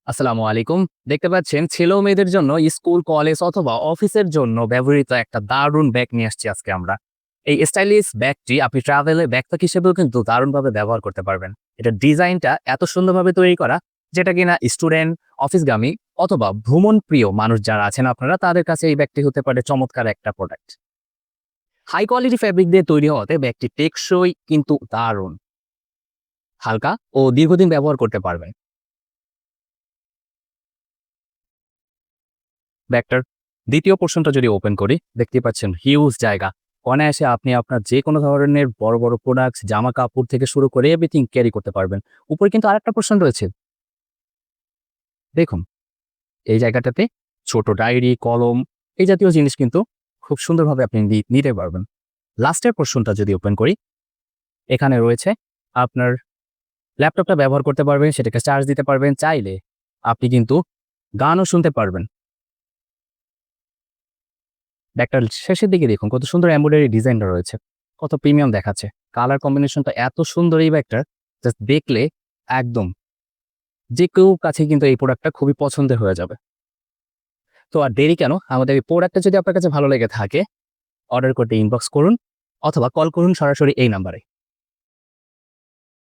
আসসালামু আলাইকুম। দেখতে পাচ্ছেন ছেলে ও মেয়েদের জন্য স্কুল, কলেজ অথবা অফিসের জন্য ব্যবহৃত একটা দারুণ ব্যাগ নিয়ে আসছি আজকে আমরা। এই স্টাইলিশ ব্যাগটি আপনি ট্রাভেলে ব্যাকপ্যাক হিসেবেও কিন্তু দারুণভাবে ব্যবহার করতে পারবেন। এটার ডিজাইনটা এত সুন্দরভাবে তৈরি করা যেটা কিনা স্টুডেন্ট, অফিসগামী অথবা ভ্রমণ প্রিয় মানুষ যারা আছেন আপনারা তাদের কাছে এই ব্যাগটি হতে পারে চমৎকার একটা প্রোডাক্ট। হাই কোয়ালিটি ফ্যাব্রিক দিয়ে তৈরি হওয়াতে ব্যাগটি টেকসই কিন্তু দারুণ, হালকা ও দীর্ঘদিন ব্যবহার করতে পারবেন। ব্যাগটার দ্বিতীয় পোর্শনটা যদি ওপেন করি, দেখতে পাচ্ছেন হিউজ জায়গা। অনায়াসে আপনি আপনার যে কোনো ধরনের বড়, বড় প্রোডাক্টস, জামা-কাপড় থেকে শুরু করে এভরিথিং ক্যারি করতে পারবেন। উপরে কিন্তু আরেকটা পোর্শন রয়েছে। দেখুন, এই জায়গাটাতে ছোট ডায়েরি, কলম এই জাতীয় জিনিস কিন্তু খুব সুন্দরভাবে আপনি নিতে পারবেন। লাস্টের পোর্শনটা যদি ওপেন করি, এখানে রয়েছে আপনার ল্যাপটপটা ব্যবহার করতে পারবেন, সেটাকে চার্জ দিতে পারবেন। চাইলে আপনি কিন্তু গানও শুনতে পারবেন। ব্যাগটার শেষের দিকে দেখুন কত সুন্দর এমব্রয়ডারি ডিজাইনটা রয়েছে। কত প্রিমিয়াম দেখাচ্ছে। কালার কম্বিনেশনটা এত সুন্দর এই ব্যাগটার, জাস্ট দেখলে একদম যে কেউ কাছে কিন্তু এই প্রোডাক্টটা খুবই পছন্দের হয়ে যাবে। তো আর দেরি কেন? আমাদের এই প্রোডাক্টটা যদি আপনার কাছে ভালো লেগে থাকে, অর্ডার করতে ইনবক্স করুন অথবা কল করুন সরাসরি এই নাম্বারে।